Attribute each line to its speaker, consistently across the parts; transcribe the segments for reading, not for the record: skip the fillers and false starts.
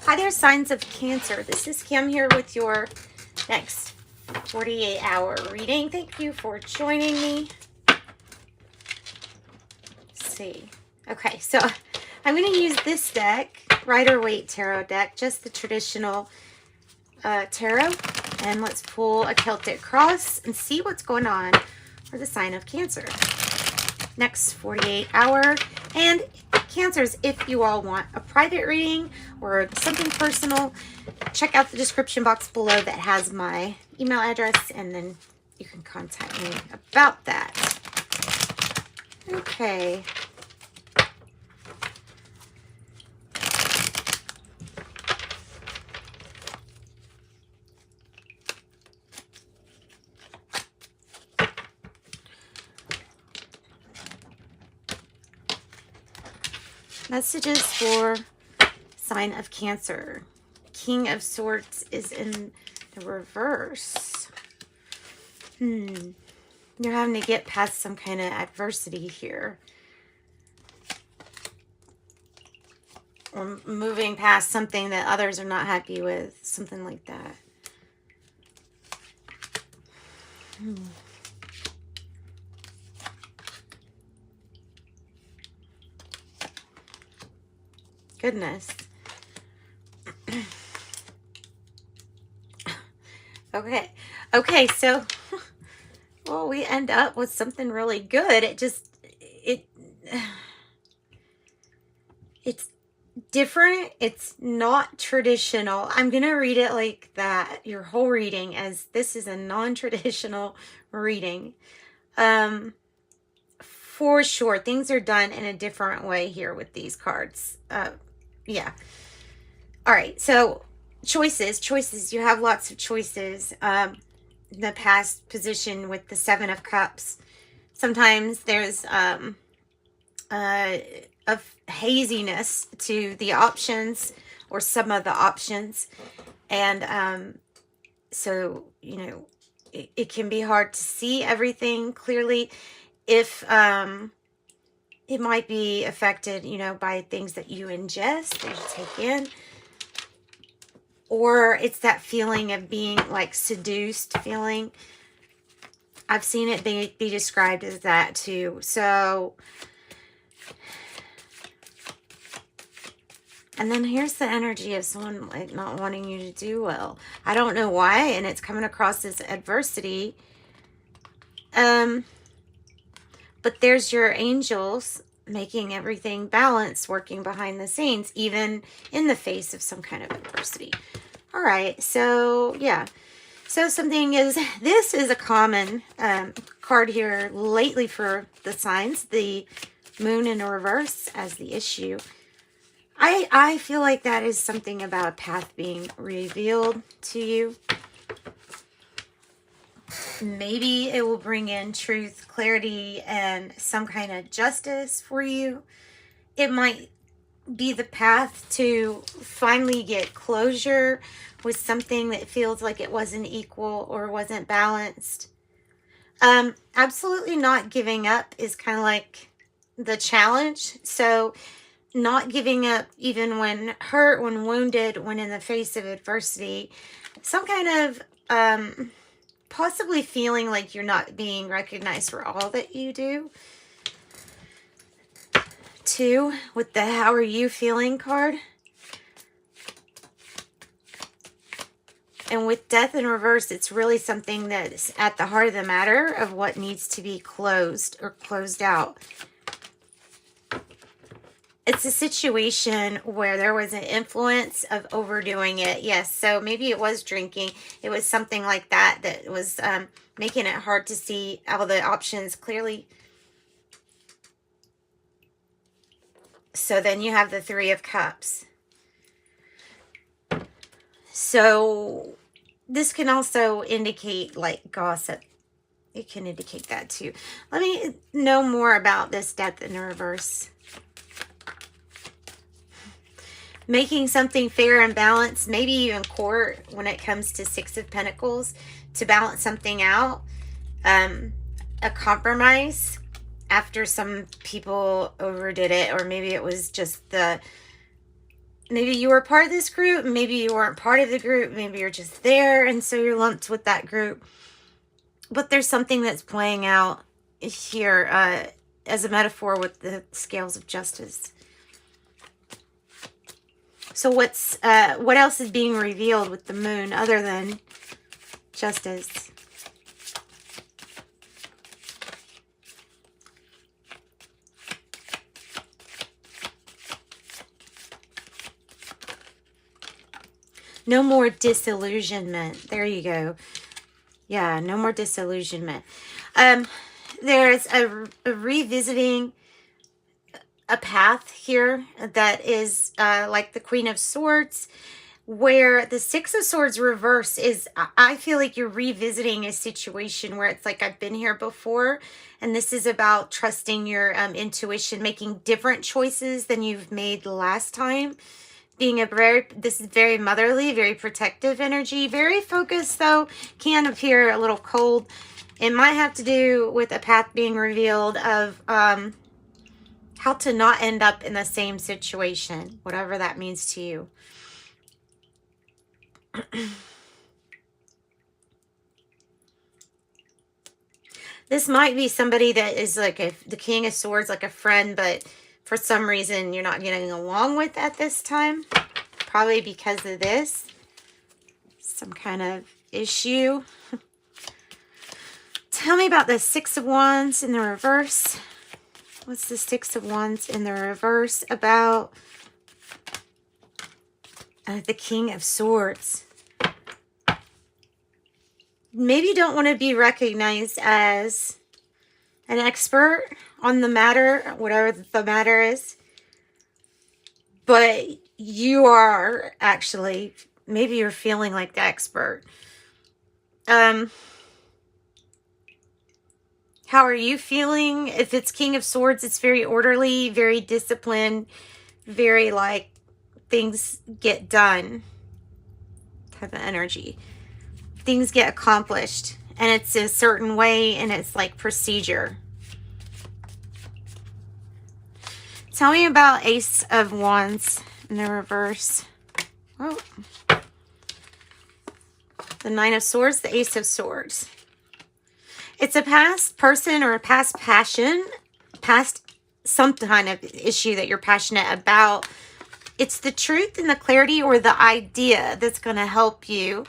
Speaker 1: Hi there, signs of Cancer. This is Kim here with your next 48-hour reading. Thank you for joining me. Let's see. Okay, so I'm going to use this deck, Rider-Waite Tarot deck, just the traditional tarot. And let's pull a Celtic cross and see what's going on for the sign of Cancer. Next 48 hour. And Cancers, if you all want a private reading or something personal, check out the description box below that has my email address, and then you can contact me about that. Okay. Messages for sign of Cancer. King of Swords is in the reverse. You're having to get past some kind of adversity here. Or moving past something that others are not happy with. Something like that. Goodness. Okay, so well, we end up with something really good. It's different. It's not traditional. I'm going to read it like that, your whole reading, as this is a non-traditional reading. For sure, things are done in a different way here with these cards. Yeah. All right, so choices. You have lots of choices. The past position with the Seven of Cups. Sometimes there's a haziness to the options or some of the options. And so, you know, it can be hard to see everything clearly if it might be affected, you know, by things that you ingest, that you take in. Or it's that feeling of being like seduced feeling. I've seen it be described as that too. So, and then here's the energy of someone like not wanting you to do well. I don't know why, and it's coming across as adversity. But there's your angels making everything balanced, working behind the scenes, even in the face of some kind of adversity. All right, so yeah. So this is a common card here lately for the signs, the moon in reverse as the issue. I feel like that is something about a path being revealed to you. Maybe it will bring in truth, clarity, and some kind of justice for you. It might be the path to finally get closure with something that feels like it wasn't equal or wasn't balanced. Absolutely not giving up is kind of like the challenge. So not giving up even when hurt, when wounded, when in the face of adversity. Some kind of possibly feeling like you're not being recognized for all that you do. Two, with the how are you feeling card. And with death in reverse, it's really something that's at the heart of the matter of what needs to be closed or closed out. It's a situation where there was an influence of overdoing it. Yes, so maybe it was drinking. It was something like that that was making it hard to see all the options clearly. So then you have the Three of Cups. So this can also indicate like gossip. It can indicate that too. Let me know more about this death in reverse. Making something fair and balanced, maybe even court when it comes to Six of Pentacles, to balance something out. A compromise after some people overdid it, or maybe it was just the maybe you were part of this group, maybe you weren't part of the group, maybe you're just there, and so you're lumped with that group. But there's something that's playing out here as a metaphor with the scales of justice. So what else is being revealed with the moon other than justice? No more disillusionment. There you go. Yeah, no more disillusionment. There's a revisiting a path here that is like the Queen of Swords, where the Six of Swords reverse is, I feel like you're revisiting a situation where it's like, I've been here before, and this is about trusting your intuition, making different choices than you've made the last time. This is very motherly, very protective energy, very focused though, can appear a little cold. It might have to do with a path being revealed of how to not end up in the same situation, whatever that means to you. This might be somebody that is like the King of Swords, like a friend, but for some reason you're not getting along with at this time. Probably because of this. Some kind of issue. Tell me about the Six of Wands in the reverse. What's the Six of Wands in the reverse about? The King of Swords. Maybe you don't want to be recognized as an expert on the matter, whatever the matter is. But you are actually, maybe you're feeling like the expert. How are you feeling? If it's King of Swords, it's very orderly, very disciplined, very like things get done type of energy. Things get accomplished, and it's a certain way, and it's like procedure. Tell me about Ace of Wands in the reverse. Oh. The Nine of Swords, the Ace of Swords. It's a past person or a past passion, past some kind of issue that you're passionate about. It's the truth and the clarity or the idea that's going to help you.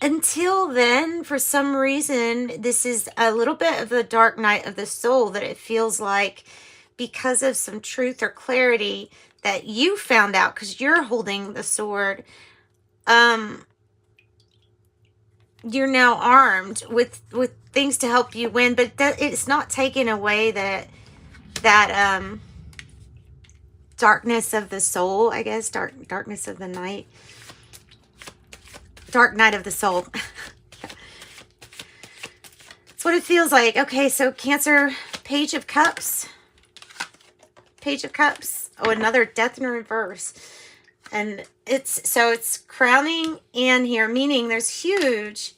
Speaker 1: Until then, for some reason, this is a little bit of the dark night of the soul that it feels like, because of some truth or clarity that you found out because you're holding the sword. You're now armed with things to help you win, but it's not taking away that darkness of the soul, I guess, darkness of the night. Dark night of the soul. That's what it feels like. Okay, so Cancer, Page of Cups. Page of Cups. Oh, another Death in reverse. And it's crowning and here, meaning there's huge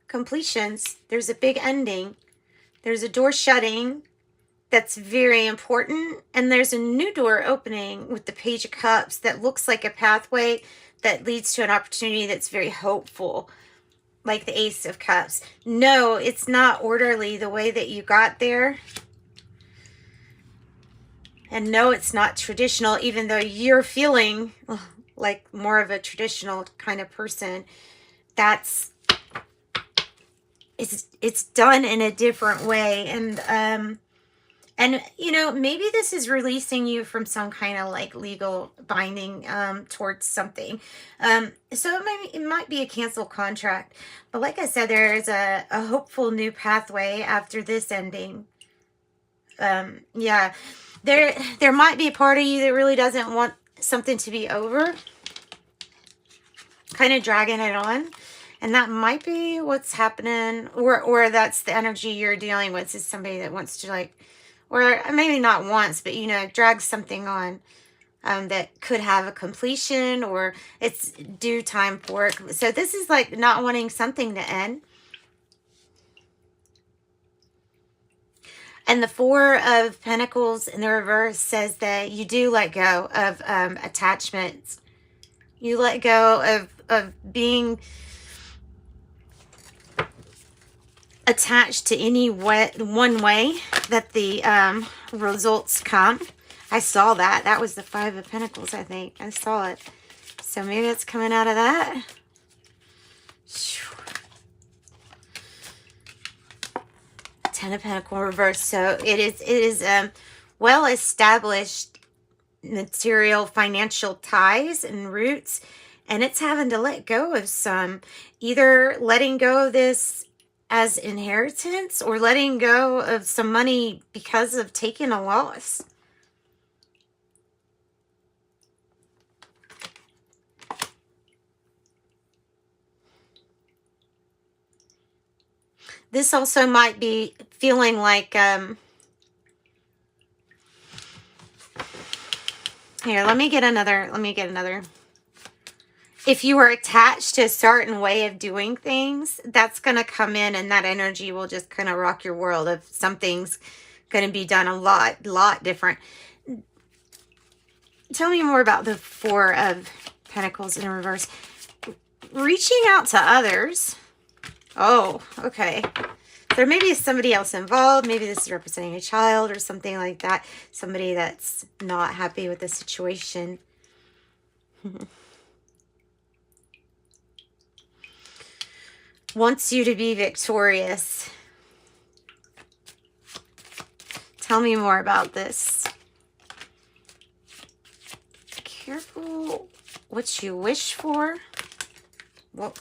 Speaker 1: completions. There's a big ending. There's a door shutting that's very important. And there's a new door opening with the Page of Cups that looks like a pathway that leads to an opportunity that's very hopeful, like the Ace of Cups. No, it's not orderly the way that you got there. And no, it's not traditional, even though you're feeling like more of a traditional kind of person. It's done in a different way. And you know, maybe this is releasing you from some kind of like legal binding towards something. So it might be a canceled contract. But like I said, there is a hopeful new pathway after this ending. Yeah, there might be a part of you that really doesn't want something to be over. Kind of dragging it on. And that might be what's happening. Or that's the energy you're dealing with, is somebody that wants to like, or maybe not once, but, you know, drag something on that could have a completion, or it's due time for it. So this is like not wanting something to end. And the Four of Pentacles in the reverse says that you do let go of attachments. You let go of being attached to any one way that the results come. I saw that. That was the Five of Pentacles, I think. I saw it. So maybe it's coming out of that. Ten of Pentacles reverse. So it is well established material financial ties and roots, and it's having to let go of some, either letting go of this as inheritance or letting go of some money because of taking a loss. This also might be feeling like, here, let me get another. If you were attached to a certain way of doing things, that's going to come in, and that energy will just kind of rock your world of something's going to be done a lot different. Tell me more about the Four of Pentacles in reverse. Reaching out to others. Oh, okay. There may be somebody else involved. Maybe this is representing a child or something like that. Somebody that's not happy with the situation. Wants you to be victorious. Tell me more about this. Careful what you wish for. Well,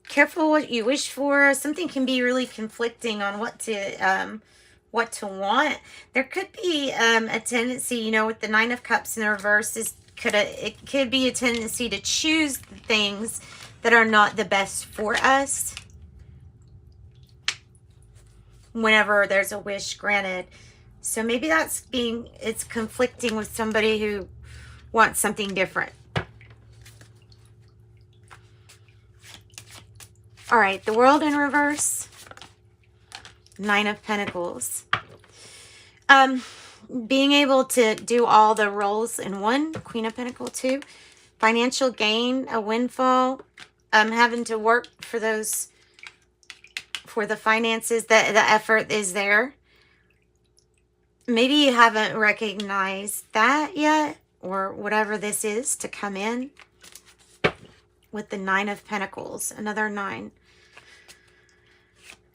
Speaker 1: careful what you wish for. Something can be really conflicting on what to want. There could be a tendency, you know, with the Nine of Cups in the reverse, it could be a tendency to choose things that are not the best for us whenever there's a wish granted. So maybe it's conflicting with somebody who wants something different. All right, the World in reverse. Nine of Pentacles. Being able to do all the roles in one. Queen of Pentacles, two. Financial gain, a windfall. Having to work for the finances. The effort is there. Maybe you haven't recognized that yet, or whatever this is to come in with the Nine of Pentacles. Another 9.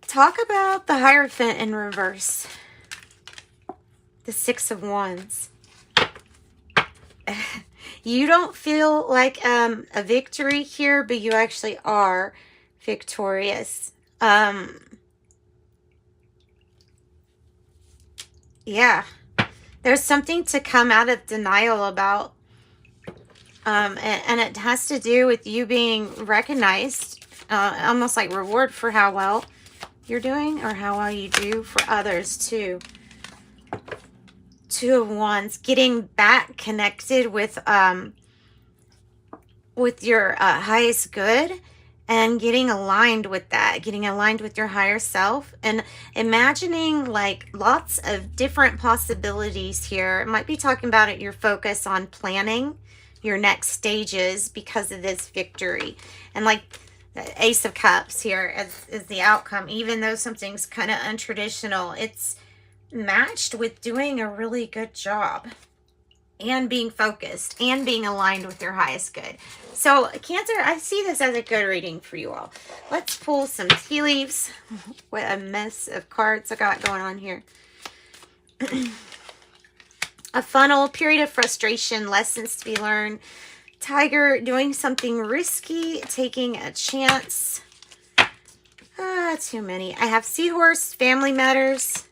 Speaker 1: Talk about the Hierophant in reverse. The Six of Wands. You don't feel like a victory here, but you actually are victorious. Yeah. There's something to come out of denial about. And it has to do with you being recognized, almost like reward for how well you're doing, or how well you do for others too. Two of Wands, getting back connected with your highest good, and getting aligned with that, getting aligned with your higher self, and imagining like lots of different possibilities here. It might be talking about it, your focus on planning your next stages because of this victory. And like the Ace of Cups here is the outcome. Even though something's kind of untraditional, it's matched with doing a really good job and being focused and being aligned with your highest good. So Cancer, I see this as a good reading for you all. Let's pull some tea leaves. What a mess of cards I got going on here. A funnel, period of frustration, lessons to be learned. Tiger, doing something risky, taking a chance. Too many. I have Seahorse, family matters.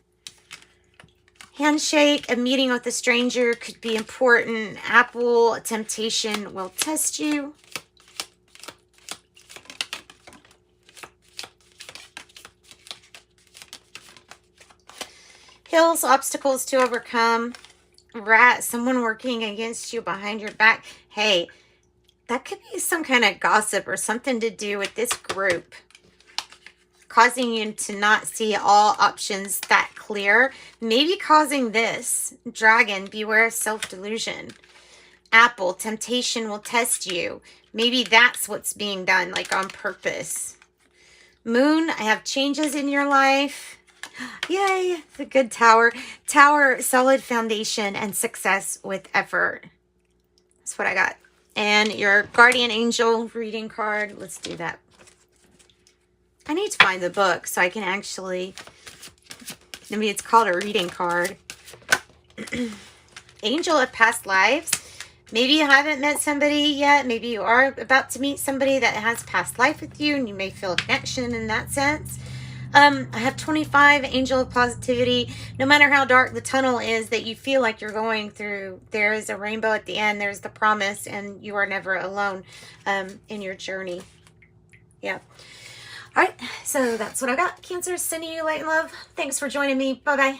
Speaker 1: Handshake, a meeting with a stranger could be important. Apple, a temptation will test you. Hills, obstacles to overcome. Rat, someone working against you behind your back. Hey, that could be some kind of gossip or something to do with this group. causing you to not see all options that clear. Maybe causing this. Dragon, beware of self-delusion. Apple, temptation will test you. Maybe that's what's being done, like on purpose. Moon, I have changes in your life. Yay, the good Tower. Tower, solid foundation and success with effort. That's what I got. And your guardian angel reading card. Let's do that. I need to find the book so I can actually, maybe it's called a reading card. Angel of past lives. Maybe you haven't met somebody yet. Maybe you are about to meet somebody that has past life with you and you may feel a connection in that sense. I have 25, angel of positivity. No matter how dark the tunnel is that you feel like you're going through, there is a rainbow at the end. There's the promise, and you are never alone in your journey. Yeah. All right, so that's what I got. Cancer, sending you light and love. Thanks for joining me. Bye-bye.